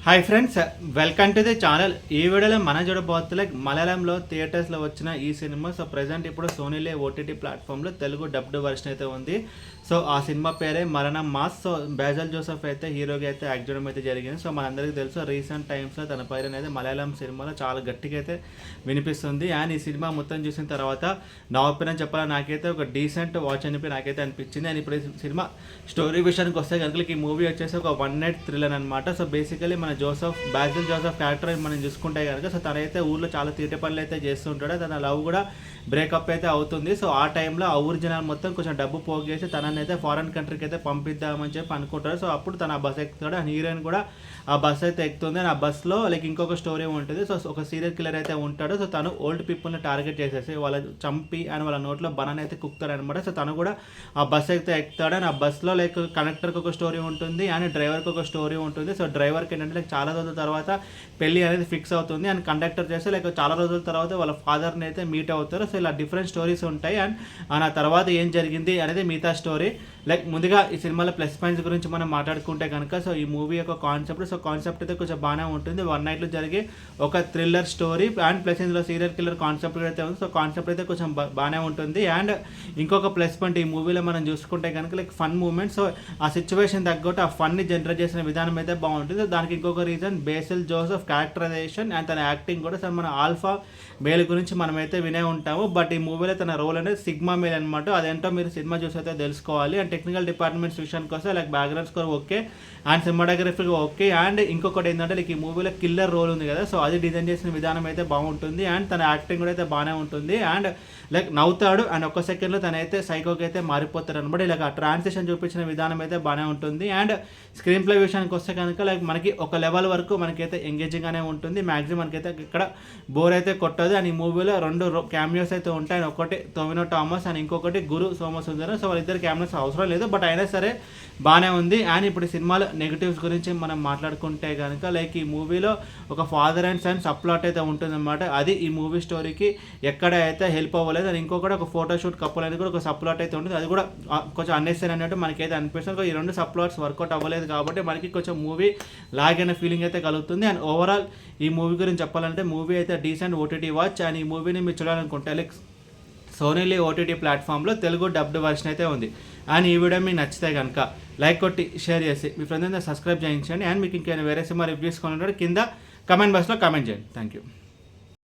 Hi friends, welcome to the channel. ఈ వీడియోలో మన చూడబోతులే మలయాళంలో థియేటర్స్లో వచ్చిన ఈ సినిమా. సో ప్రజెంట్ ఇప్పుడు సోనీలే ఓటీటీ ప్లాట్ఫామ్లో తెలుగు డబ్డ్ వర్షన్ అయితే ఉంది. సో ఆ సినిమా పేరే మరణం మాస్. సో బేజల్ జోసెఫ్ అయితే హీరోగా అయితే యాక్ట్ చేయడం అయితే జరిగింది. సో మనందరికీ తెలుసు రీసెంట్ టైమ్స్లో తన పైన అయితే మలయాళం సినిమాలో చాలా గట్టిగా అయితే వినిపిస్తుంది. అండ్ ఈ సినిమా మొత్తం చూసిన తర్వాత నా ఒపీనియన్ చెప్పాలి, నాకైతే ఒక డీసెంట్ వాచ్ అని నాకైతే అనిపించింది. అండ్ ఇప్పుడు ఈ సినిమా స్టోరీ విషయానికి వస్తే కనుక ఈ మూవీ వచ్చేసి ఒక వన్ నైట్ థ్రిల్లర్ అనమాట. సో బేసికలీ మన బేజల్ జోసెఫ్ క్యారెక్టర్ మనం చూసుకుంటే కనుక సో తనైతే ఊర్లో చాలా తీట పనులు అయితే చేస్తుంటాడు. తన లవ్ కూడా బ్రేకప్ అయితే అవుతుంది. సో ఆ టైంలో ఆ ఊరి జనాలు మొత్తం కొంచెం డబ్బు పోగేసి తనని అయితే ఫారెన్ కంట్రీకి అయితే పంపిద్దామని చెప్పి అనుకుంటారు. సో అప్పుడు తన ఆ బస్ ఎక్కుతాడు. ఆ హీరోయిన్ కూడా ఆ బస్ అయితే ఎక్కుతుంది. అండ్ ఆ బస్లో ఇంకొక స్టోరీ ఉంటుంది. సో ఒక సీరియల్ కిల్లర్ అయితే ఉంటాడు. సో తను ఓల్డ్ పీపుల్ని టార్గెట్ చేసేసి వాళ్ళ చంపి అండ్ వాళ్ళ నోట్లో బనానా అయితే కుక్తాడు అనమాట. సో తను కూడా ఆ బస్ అయితే ఎక్కుతాడు. అండ్ ఆ బస్లో కండక్టర్కి ఒక స్టోరీ ఉంటుంది అండ్ డ్రైవర్కి ఒక స్టోరీ ఉంటుంది. సో డ్రైవర్కి ఏంటంటే చాలా రోజుల తర్వాత పెళ్లి అనేది ఫిక్స్ అవుతుంది. అండ్ కండక్టర్ చేస్తే చాలా రోజుల తర్వాత వాళ్ళ ఫాదర్ని అయితే మీట్ అవుతారు. సో ఇలా డిఫరెంట్ స్టోరీస్ ఉంటాయి. అండ్ ఆ తర్వాత ఏం జరిగింది అనేది మిగతా స్టోరీ. ముందుగా ఈ సినిమాలో ప్లస్ పాయింట్స్ గురించి మనం మాట్లాడుకుంటే కనుక సో ఈ మూవీ యొక్క కాన్సెప్ట్ అయితే కొంచెం బాగానే ఉంటుంది. వన్ నైట్లో జరిగే ఒక థ్రిల్లర్ స్టోరీ అండ్ ప్లస్ ఇందులో సీరియల్ కిల్లర్ కాన్సెప్ట్ అయితే ఉంది. సో కాన్సెప్ట్ అయితే కొంచెం బాగానే ఉంటుంది. అండ్ ఇంకొక ప్లస్ పాయింట్ ఈ మూవీలో మనం చూసుకుంటే కనుక ఫన్ మూమెంట్. సో ఆ సిచ్యువేషన్ తగ్గట్టు ఆ ఫన్ని జనరేట్ చేసిన విధానం అయితే బాగుంటుంది. దానికి ఇంకొక reason Basil Joseph characterisation and తన యాక్టింగ్ కూడా. సో మన ఆల్ఫా మేల్ గురించి మనమైతే వినే ఉంటాము. బట్ ఈ మూవీలో తన రోల్ అనేది సిగ్మా మేల్ అనమాట. అదేంటో మీరు సినిమా చూసి అయితే తెలుసుకోవాలి. అండ్ టెక్నికల్ డిపార్ట్మెంట్స్ విషయానికి వస్తే background score okay and cinematography okay. And ఇంకొకటి ఏంటంటే ఈ మూవీలో కిల్లర్ రోల్ ఉంది కదా, సో అది డిజైన్ చేసిన విధానం అయితే బాగుంటుంది. అండ్ తన యాక్టింగ్ కూడా అయితే బాగానే ఉంటుంది. అండ్ నవ్వుతాడు అండ్ ఒక్క సెకండ్లో తనైతే సైకోకి అయితే మారిపోతాడు అనమాట. ఆ ట్రాన్సిషన్ చూపించిన విధానం అయితే బాగానే ఉంటుంది. అండ్ స్క్రీన్ ప్లే విషయానికి వస్తే కనుక మనకి ఒక లెవెల్ వరకు మనకైతే ఎంగేజింగ్గానే ఉంటుంది. మ్యాక్సిమం మనకైతే ఇక్కడ బోర్ అయితే కొట్టదు. అండ్ ఈ మూవీలో రెండు క్యామియోస్ అయితే ఉంటాయి. ఒకటి టొవినో థామస్ అండ్ ఇంకొకటి గురు సోమసుందరం. సో వాళ్ళిద్దరు క్యామియోస్ అవసరం లేదు, బట్ అయినా సరే బాగానే ఉంది. అండ్ ఇప్పుడు సినిమాలో నెగిటివ్స్ గురించి మనం మాట్లాడుకుంటే కనుక ఈ మూవీలో ఒక ఫాదర్ అండ్ సన్ సప్లాట్ అయితే ఉంటుందన్నమాట. అది ఈ మూవీ స్టోరీకి ఎక్కడ అయితే హెల్ప్ అవ్వలేదు. అది ఇంకొకటి ఒక ఫోటోషూట్ కప్పుల్ అనేది కూడా ఒక సప్లాట్ అయితే ఉంటుంది. అది కూడా కొంచెం అన్నెసరీ అన్నట్టు మనకైతే అనిపిస్తుంది. ఈ రెండు సప్లాట్స్ వర్కౌట్ అవ్వలేదు కాబట్టి మనకి కొంచెం మూవీ లాగ్ అయిన ఫీలింగ్ అయితే కలుగుతుంది. అండ్ ఓవరాల్ ఈ మూవీ గురించి చెప్పాలంటే మూవీ అయితే డీసెంట్ ఓటీటీ వాచ్. అండ్ ఈ మూవీని మీరు చూడాలనుకుంటే సోనీలీ ఓటీటీ ప్లాట్ఫామ్లో తెలుగు డబ్డ్ వర్షన్ అయితే ఉంది. అండ్ ఈ వీడియో మీకు నచ్చితే కనుక లైక్ కొట్టి షేర్ చేసి మీ ఫ్రెండ్స్ అందరూ సబ్స్క్రైబ్ చేయించండి. అండ్ మీకు ఇంకేమైనా వేరే సినిమా రివ్యూస్ కొనుంటే కింద కమెంట్ బాక్స్లో కామెంట్ చేయండి. Thank you.